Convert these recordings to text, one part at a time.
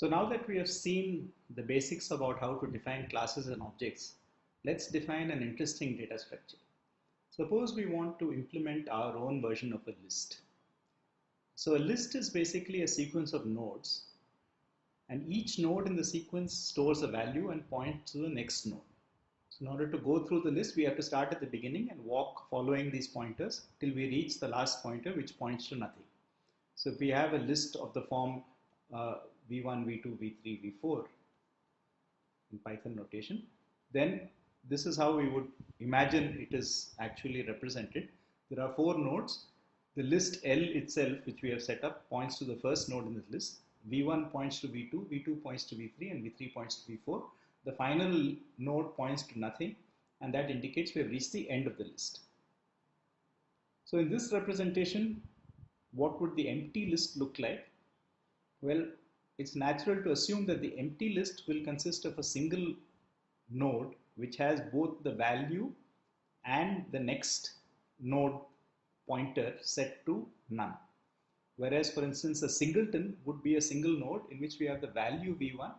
So now that we have seen the basics about how to define classes and objects, let's define an interesting data structure. Suppose we want to implement our own version of a list. So a list is basically a sequence of nodes, and each node in the sequence stores a value and points to the next node. So in order to go through the list, we have to start at the beginning and walk following these pointers till we reach the last pointer, which points to nothing. So if we have a list of the form v1, v2, v3, v4 in Python notation, then this is how we would imagine it is actually represented. There are 4 nodes. The list L itself, which we have set up, points to the first node in the list. v1 points to v2, v2 points to v3, and v3 points to v4. The final node points to nothing, and that indicates we have reached the end of the list. So in this representation, what would the empty list look like? Well, it's natural to assume that the empty list will consist of a single node which has both the value and the next node pointer set to none. Whereas, for instance, a singleton would be a single node in which we have the value v1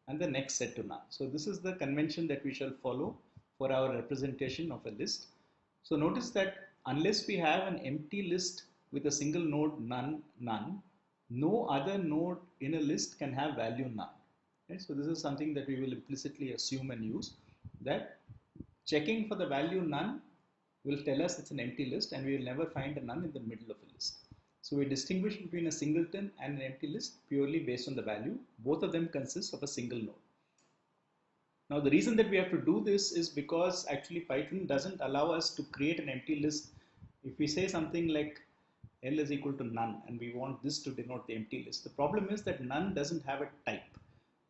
and the next set to none. So this is the convention that we shall follow for our representation of a list. So notice that unless we have an empty list with a single node none, none, no other node in a list can have value none. Right? So this is something that we will implicitly assume and use, that checking for the value none will tell us it's an empty list, and we will never find a none in the middle of a list. So we distinguish between a singleton and an empty list purely based on the value. Both of them consist of a single node. Now the reason that we have to do this is because actually Python doesn't allow us to create an empty list. If we say something like L is equal to none and we want this to denote the empty list, the problem is that none doesn't have a type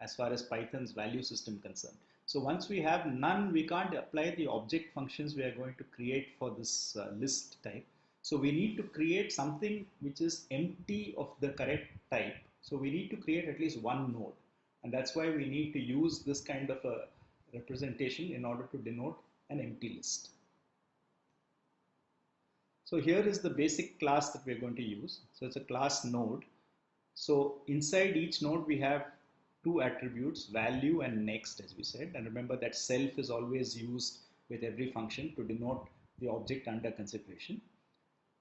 as far as Python's value system concerned. So once we have none, we can't apply the object functions we are going to create for this list type. So we need to create something which is empty of the correct type. So we need to create at least one node, and that's why we need to use this kind of a representation in order to denote an empty list. So here is the basic class that we're going to use. So it's a class node. So inside each node we have 2 attributes, value and next, as we said. And remember that self is always used with every function to denote the object under consideration.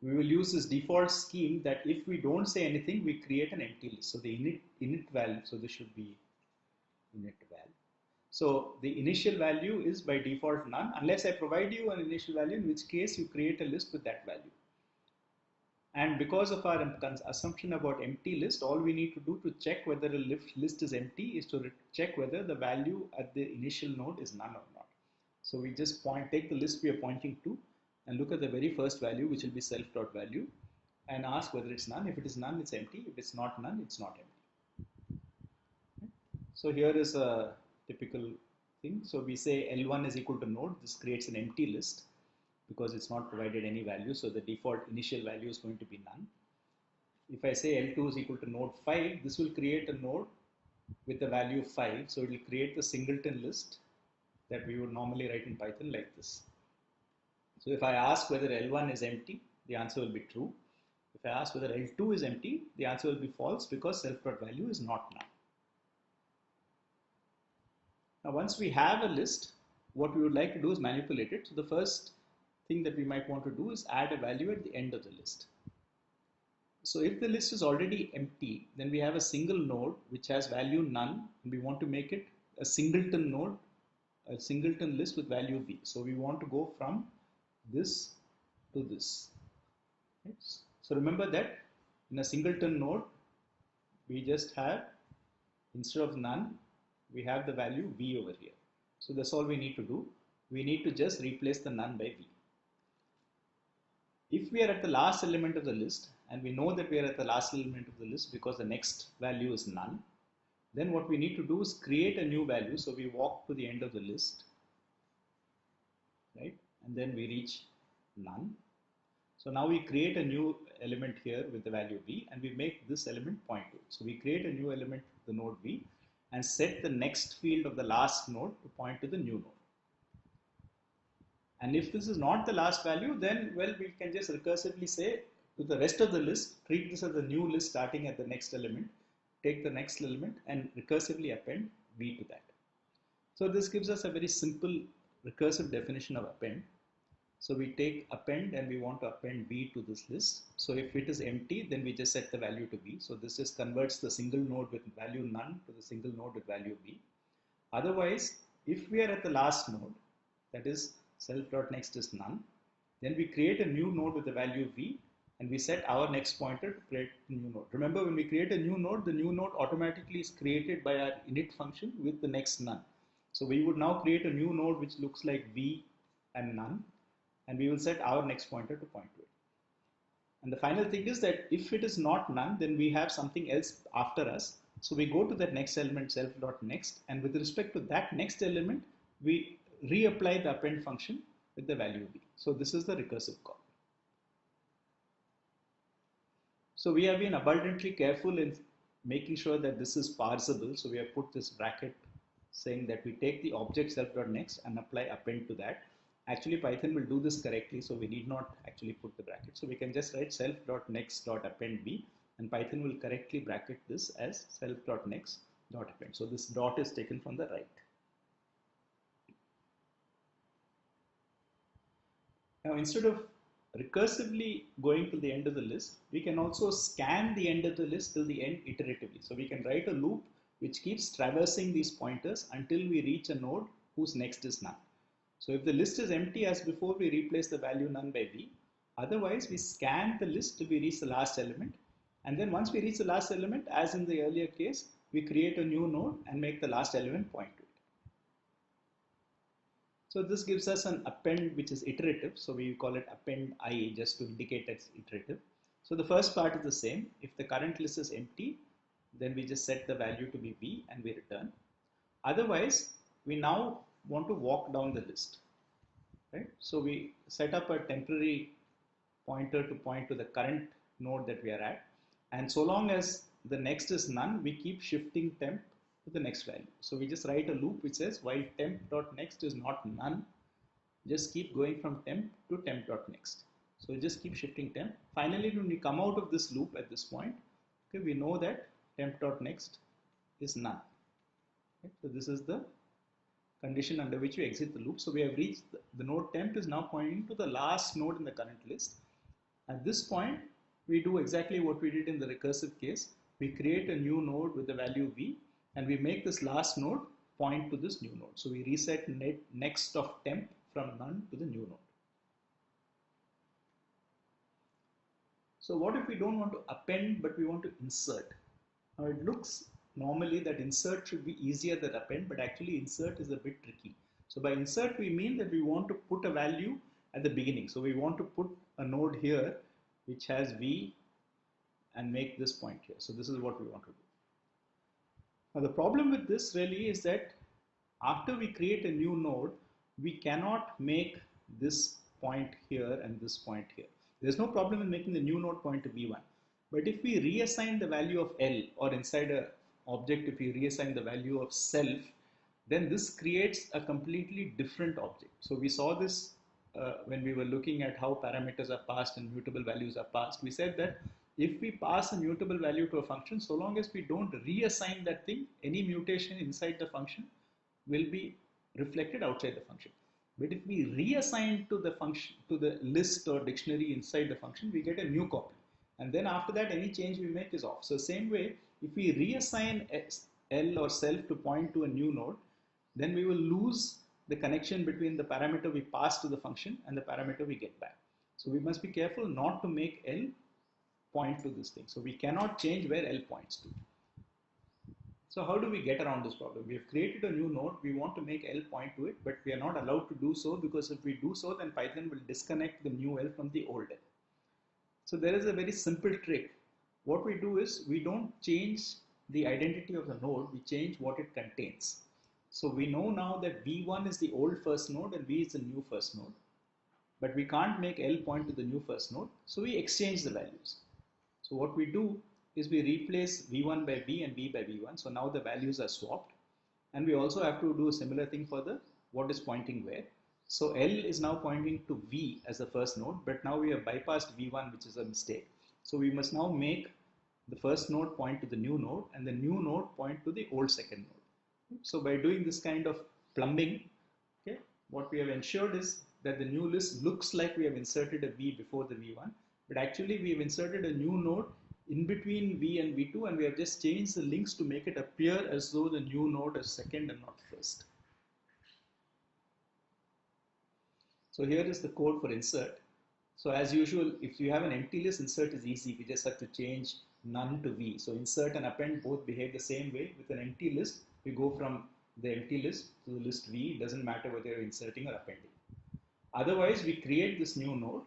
We will use this default scheme that if we don't say anything, we create an empty list. So the init value, so this should be init val. So the initial value is by default none, unless I provide you an initial value, in which case you create a list with that value. And because of our assumption about empty list, all we need to do to check whether a list is empty is to check whether the value at the initial node is none or not. So we just take the list we are pointing to and look at the very first value, which will be self.value, and ask whether it's none. If it is none, it's empty. If it's not none, it's not empty. Okay. So here is a typical thing. So we say L1 is equal to node. This creates an empty list because it's not provided any value. So the default initial value is going to be none. If I say L2 is equal to node 5, this will create a node with the value 5. So it will create the singleton list that we would normally write in Python like this. So if I ask whether L1 is empty, the answer will be true. If I ask whether L2 is empty, the answer will be false because self.value is not none. Now once we have a list, what we would like to do is manipulate it. So the first thing that we might want to do is add a value at the end of the list. So if the list is already empty, then we have a single node which has value none, and we want to make it a singleton node, a singleton list with value v. So we want to go from this to this. Right? So remember that in a singleton node, we just have, instead of none, we have the value v over here. So that's all we need to do. We need to just replace the none by v. If we are at the last element of the list, and we know that we are at the last element of the list because the next value is none, then what we need to do is create a new value. So we walk to the end of the list, right? And then we reach none. So now we create a new element here with the value v, and we make this element point to it. So we create a new element, the node v, and set the next field of the last node to point to the new node. And if this is not the last value, then, well, we can just recursively say to the rest of the list, treat this as a new list starting at the next element take the next element and recursively append v to that. So this gives us a very simple recursive definition of append. So we take append and we want to append v to this list. So if it is empty, then we just set the value to v. So this just converts the single node with value none to the single node with value v. Otherwise, if we are at the last node, that is self.next is none, then we create a new node with the value v and we set our next pointer to create a new node. Remember, when we create a new node, the new node automatically is created by our init function with the next none. So we would now create a new node which looks like v and none, and we will set our next pointer to point to it. And the final thing is that if it is not none, then we have something else after us. So we go to that next element self.next, and with respect to that next element, we reapply the append function with the value v. So this is the recursive call. So we have been abundantly careful in making sure that this is parsable. So we have put this bracket saying that we take the object self.next and apply append to that. Actually, Python will do this correctly, so we need not actually put the bracket. So we can just write self.next.append v, and Python will correctly bracket this as self.next.append. So this dot is taken from the right. Now, instead of recursively going to the end of the list, we can also scan the end of the list till the end iteratively. So we can write a loop which keeps traversing these pointers until we reach a node whose next is none. So if the list is empty as before, we replace the value none by v. Otherwise, we scan the list till we reach the last element. And then once we reach the last element, as in the earlier case, we create a new node and make the last element point to it. So this gives us an append which is iterative. So we call it append I just to indicate it's iterative. So the first part is the same. If the current list is empty, then we just set the value to be v and we return. Otherwise, we now want to walk down the list, right? So we set up a temporary pointer to point to the current node that we are at, and so long as the next is none, we keep shifting temp to the next value. So we just write a loop which says while temp.next is not none, just keep going from temp to temp.next. So we just keep shifting temp. Finally, when we come out of this loop at this point, okay, we know that temp.next is none. Okay, so this is the condition under which we exit the loop. So we have reached the node temp is now pointing to the last node in the current list. At this point, we do exactly what we did in the recursive case. We create a new node with the value v, and we make this last node point to this new node. So we reset next of temp from none to the new node. So what if we don't want to append but we want to insert? Now it looks normally that insert should be easier than append, but actually insert is a bit tricky. So by insert we mean that we want to put a value at the beginning. So we want to put a node here which has v and make this point here. So this is what we want to do. Now the problem with this really is that after we create a new node, we cannot make this point here and this point here. There's no problem in making the new node point to v1. But if we reassign the value of L, or inside a object if we reassign the value of self, then this creates a completely different object. So we saw this when we were looking at how parameters are passed and mutable values are passed. We said that if we pass a mutable value to a function, so long as we don't reassign that thing, any mutation inside the function will be reflected outside the function. But if we reassign to the function, to the list or dictionary inside the function, we get a new copy. And then after that, any change we make is off. So same way, if we reassign L or self to point to a new node, then we will lose the connection between the parameter we pass to the function and the parameter we get back. So we must be careful not to make L point to this thing. So we cannot change where L points to. So how do we get around this problem? We have created a new node, we want to make L point to it, but we are not allowed to do so, because if we do so, then Python will disconnect the new L from the old L. So there is a very simple trick. What we do is we don't change the identity of the node, we change what it contains. So we know now that v1 is the old first node and v is the new first node. But we can't make L point to the new first node, so we exchange the values. So what we do is we replace v1 by v and v by v1. So now the values are swapped. And we also have to do a similar thing for the what is pointing where. So L is now pointing to v as the first node, but now we have bypassed v1, which is a mistake. So we must now make the first node point to the new node and the new node point to the old second node. So by doing this kind of plumbing, okay, what we have ensured is that the new list looks like we have inserted a V before the V1, but actually we have inserted a new node in between V and V2, and we have just changed the links to make it appear as though the new node is second and not first. So here is the code for insert. So as usual, if you have an empty list, insert is easy. We just have to change none to V. So insert and append both behave the same way. With an empty list, we go from the empty list to the list V. It doesn't matter whether you're inserting or appending. Otherwise, we create this new node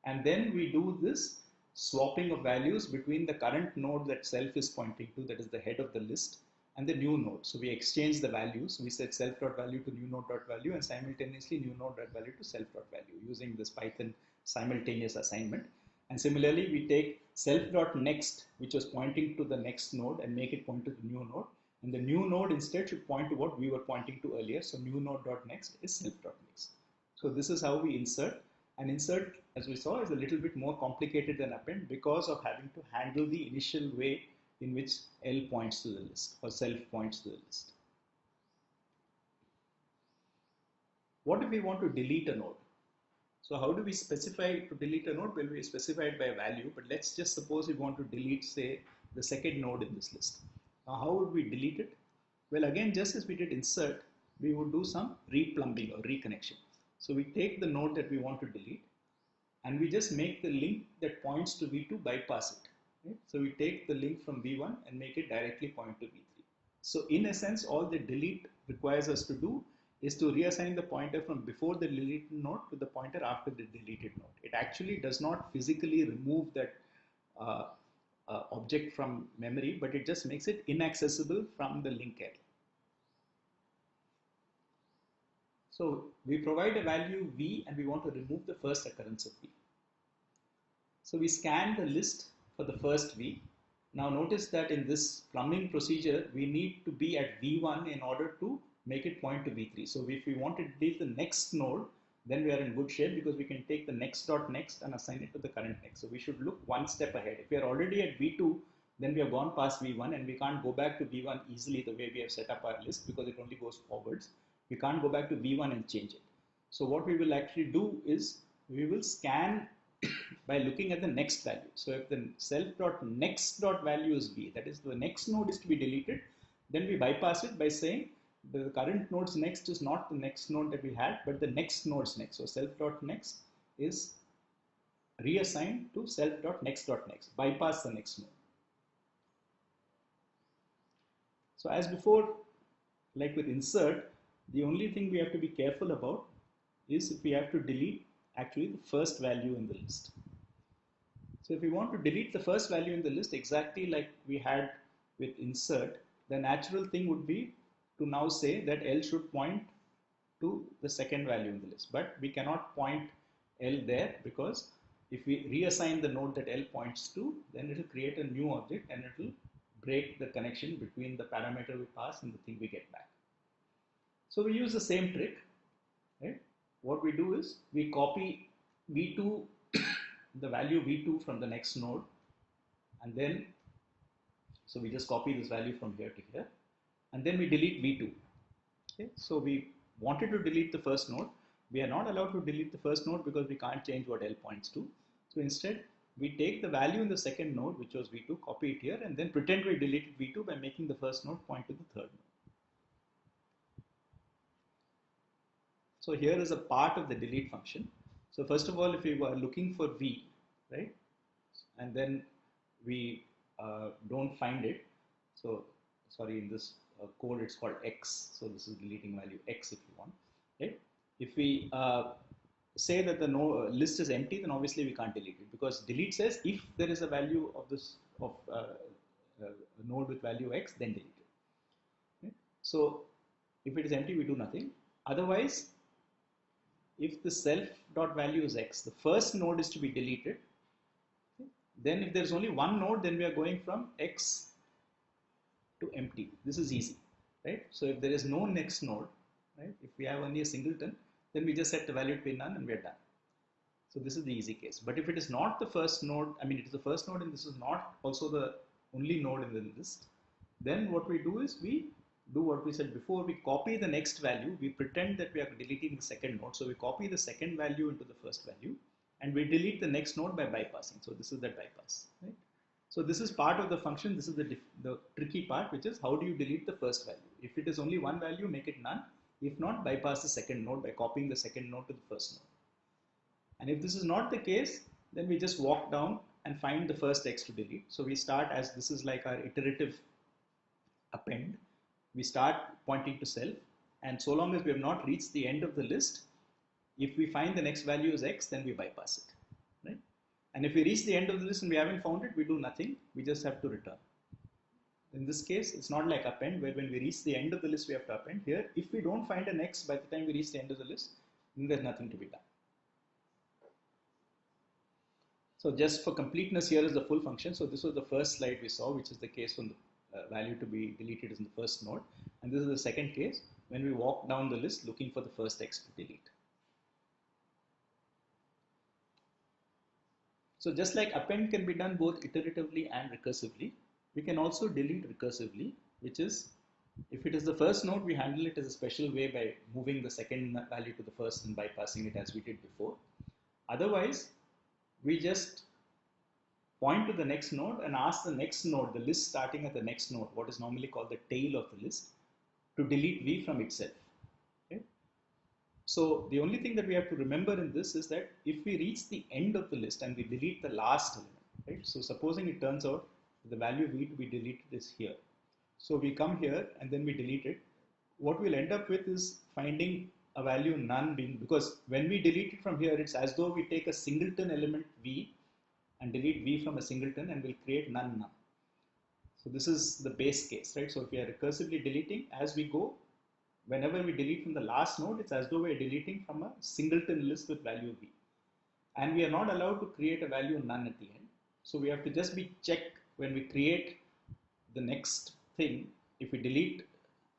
and then we do this swapping of values between the current node that self is pointing to, that is the head of the list, and the new node. So we exchange the values. We set self.value to new node.value and simultaneously new node.value to self.value using this Python simultaneous assignment. And similarly, we take self.next, which was pointing to the next node, and make it point to the new node. And the new node instead should point to what we were pointing to earlier. So new node.next is self.next. So this is how we insert. And insert, as we saw, is a little bit more complicated than append because of having to handle the initial way in which L points to the list or self points to the list. What if we want to delete a node? So how do we specify to delete a node? Well, we specify it by a value, but let's just suppose we want to delete, say, the second node in this list. Now, how would we delete it? Well, again, just as we did insert, we would do some replumbing or reconnection. So we take the node that we want to delete and we just make the link that points to V2 bypass it. Right? So we take the link from V1 and make it directly point to V3. So in essence, all the delete requires us to do is to reassign the pointer from before the deleted node to the pointer after the deleted node. It actually does not physically remove that object from memory, but it just makes it inaccessible from the link L. So we provide a value V and we want to remove the first occurrence of V. So we scan the list for the first V. Now notice that in this plumbing procedure, we need to be at V1 in order to make it point to V3. So if we want to delete the next node, then we are in good shape because we can take the next dot next and assign it to the current next. So we should look one step ahead. If we are already at V2, then we have gone past V1 and we can't go back to V1 easily the way we have set up our list because it only goes forwards. We can't go back to V1 and change it. So what we will actually do is we will scan by looking at the next value. So if the self.next.value is V, that is the next node is to be deleted, then we bypass it by saying the current node's next is not the next node that we had, but the next node's next. So self.next is reassigned to self.next.next, bypass the next node. So as before, like with insert, the only thing we have to be careful about is if we have to delete actually the first value in the list. So if we want to delete the first value in the list exactly like we had with insert, the natural thing would be to now say that L should point to the second value in the list. But we cannot point L there because if we reassign the node that L points to, then it will create a new object and it will break the connection between the parameter we pass and the thing we get back. So we use the same trick, right? What we do is we copy V2, the value V2 from the next node, and then, so we just copy this value from here to here, and then we delete V2. Okay? So we wanted to delete the first node. We are not allowed to delete the first node because we can't change what L points to. So instead, we take the value in the second node, which was V2, copy it here, and then pretend we deleted V2 by making the first node point to the third node. So here is a part of the delete function. So first of all, if we were looking for V, right, and then we don't find it, so sorry, in this code it's called X, so this is deleting value X if you want, right? If we say that the list is empty, then obviously we can't delete it because delete says if there is a value of this a node with value X, then delete it. Okay? So if it is empty, we do nothing. Otherwise, if the self.value is X, the first node is to be deleted. Okay? Then if there is only one node, then we are going from X to empty. This is easy, right? So if there is no next node, right? If we have only a singleton, then we just set the value to be none and we are done. So this is the easy case. But if it is not the first node, I mean it is the first node and this is not also the only node in the list, then what we do is we do what we said before. We copy the next value. We pretend that we are deleting the second node. So we copy the second value into the first value, and we delete the next node by bypassing. So this is that bypass, right? So this is part of the function. This is the tricky part, which is how do you delete the first value? If it is only one value, make it none. If not, bypass the second node by copying the second node to the first node. And if this is not the case, then we just walk down and find the first x to delete. So we start, as this is like our iterative append, we start pointing to self, and so long as we have not reached the end of the list, if we find the next value is x, then we bypass it, right? And if we reach the end of the list and we haven't found it, we do nothing, we just have to return. In this case, it's not like append, where when we reach the end of the list we have to append. Here, if we don't find an x by the time we reach the end of the list, then there's nothing to be done. So just for completeness, here is the full function. So this was the first slide we saw, which is the case when the value to be deleted is in the first node. And this is the second case when we walk down the list looking for the first x to delete. So just like append can be done both iteratively and recursively, we can also delete recursively, which is, if it is the first node, we handle it as a special way by moving the second value to the first and bypassing it as we did before. Otherwise, we just point to the next node and ask the next node, the list starting at the next node, what is normally called the tail of the list, to delete v from itself. Okay? So the only thing that we have to remember in this is that if we reach the end of the list and we delete the last element, right? So supposing it turns out the value v to be deleted is here. So we come here and then we delete it. What we'll end up with is finding a value none being, because when we delete it from here, it's as though we take a singleton element v and delete v from a singleton and we'll create none. So this is the base case, right? So if we are recursively deleting as we go, whenever we delete from the last node, it's as though we are deleting from a singleton list with value v. And we are not allowed to create a value none at the end. So we have to just be checked when we create the next thing. If we delete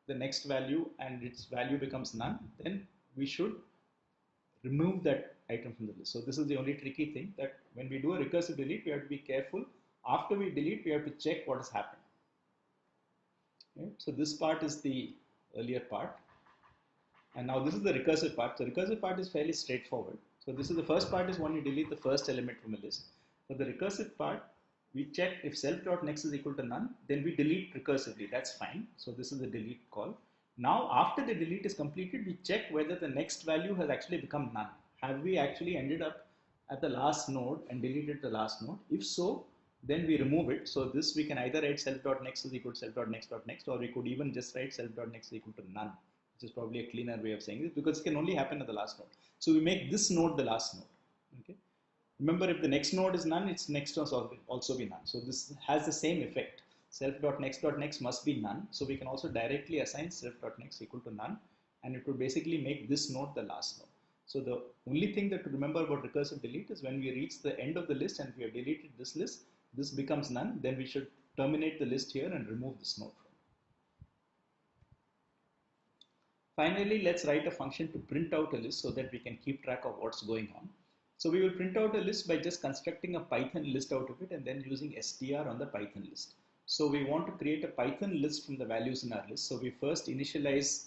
the next value and its value becomes none, then we should remove that item from the list. So this is the only tricky thing, that when we do a recursive delete, we have to be careful. After we delete, we have to check what has happened. Okay? So this part is the earlier part. And now this is the recursive part. The recursive part is fairly straightforward. So this is the first part, is when you delete the first element from a list. For the recursive part, we check if self.next is equal to none, then we delete recursively. That's fine. So this is the delete call. Now after the delete is completed, we check whether the next value has actually become none. Have we actually ended up at the last node and deleted the last node? If so, then we remove it. So this we can either write self.next is equal to self.next.next, or we could even just write self.next is equal to none, which is probably a cleaner way of saying this, because it can only happen at the last node. So we make this node the last node. Okay. Remember, if the next node is none, its next node will also be none. So this has the same effect. Self.next.next must be none. So we can also directly assign self.next equal to none, and it would basically make this node the last node. So the only thing that to remember about recursive delete is when we reach the end of the list and we have deleted this list, this becomes none, then we should terminate the list here and remove this node from it. Finally, let's write a function to print out a list so that we can keep track of what's going on. So we will print out a list by just constructing a Python list out of it and then using str on the Python list. So we want to create a Python list from the values in our list. So we first initialize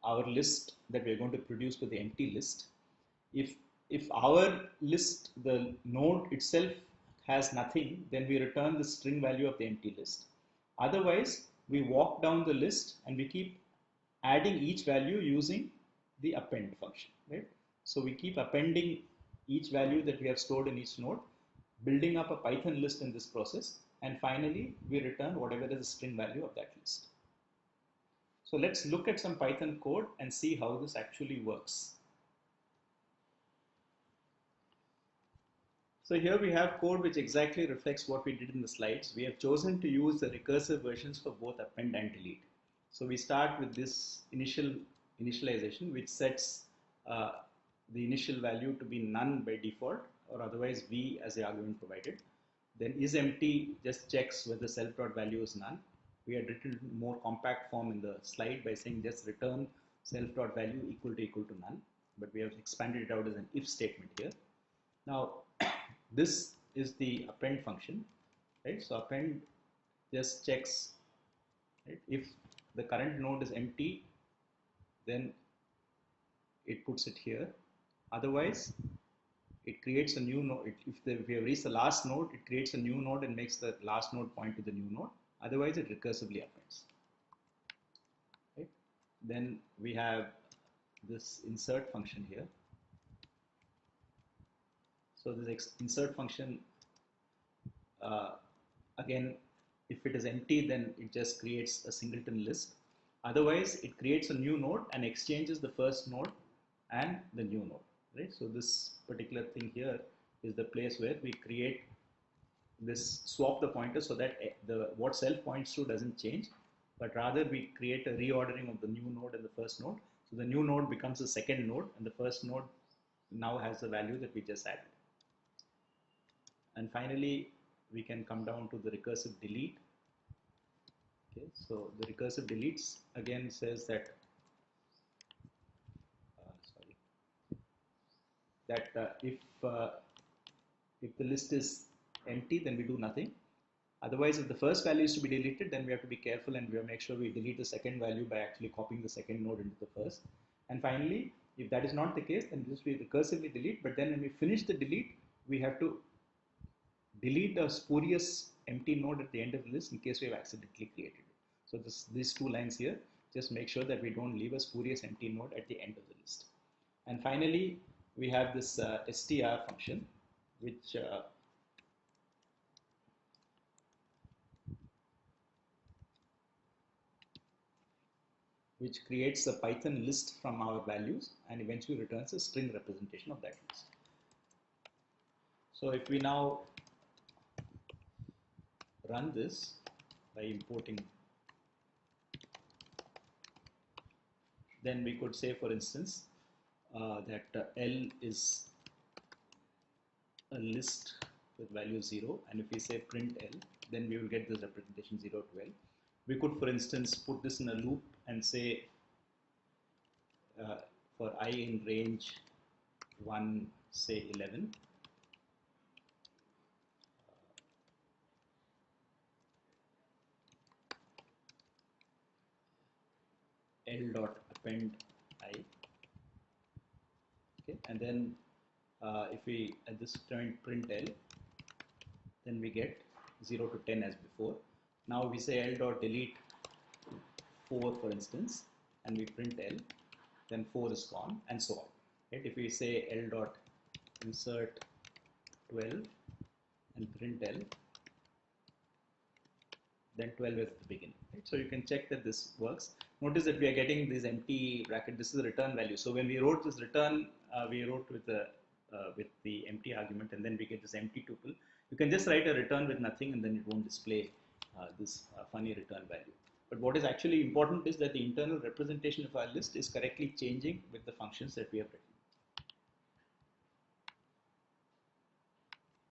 our list that we are going to produce with the empty list. If our list, the node itself has nothing, then we return the string value of the empty list. Otherwise, we walk down the list and we keep adding each value using the append function, right? So we keep appending each value that we have stored in each node, building up a Python list in this process, and finally we return whatever is the string value of that list. So let's look at some Python code and see how this actually works. So here we have code which exactly reflects what we did in the slides. We have chosen to use the recursive versions for both append and delete. So we start with this initialization, which sets the initial value to be none by default, or otherwise v as the argument provided. Then isEmpty just checks whether self.value is none. We had written more compact form in the slide by saying just return self.value equal to none, but we have expanded it out as an if statement here. Now this is the append function, right? So append just checks, right? If the current node is empty, then it puts it here. Otherwise, it creates a new node. If we have reached the last node, it creates a new node and makes the last node point to the new node. Otherwise, it recursively appends. Right? Then we have this insert function here. So this insert function, again, if it is empty, then it just creates a singleton list. Otherwise, it creates a new node and exchanges the first node and the new node. Right? So this particular thing here is the place where we create this, swap the pointer so that what self points to doesn't change, but rather we create a reordering of the new node and the first node. So the new node becomes the second node, and the first node now has the value that we just added. And finally, we can come down to the recursive delete. Okay, so the recursive deletes again says that if the list is empty, then we do nothing. Otherwise, if the first value is to be deleted, then we have to be careful and we have to make sure we delete the second value by actually copying the second node into the first. And finally, if that is not the case, then this will recursively delete. But then when we finish the delete, we have to delete a spurious empty node at the end of the list in case we have accidentally created it. So these two lines here, just make sure that we don't leave a spurious empty node at the end of the list. And finally, we have this str function, which creates a Python list from our values and eventually returns a string representation of that list. So if we now run this by importing, then we could say, for instance, that L is a list with value 0, and if we say print L, then we will get this representation 0 to L. We could, for instance, put this in a loop and say for I in range 1, say 11, L dot append I. Okay, and then if we at this point print L, then we get 0 to 10 as before. Now we say L dot delete 4, for instance, and we print L, then 4 is gone, and so on. Right? If we say L dot insert 12 and print L, then 12 is the beginning. Right? So you can check that this works. Notice that we are getting this empty bracket. This is the return value. So when we wrote this return, we wrote with the empty argument, and then we get this empty tuple. You can just write a return with nothing, and then it won't display this funny return value. But what is actually important is that the internal representation of our list is correctly changing with the functions that we have written.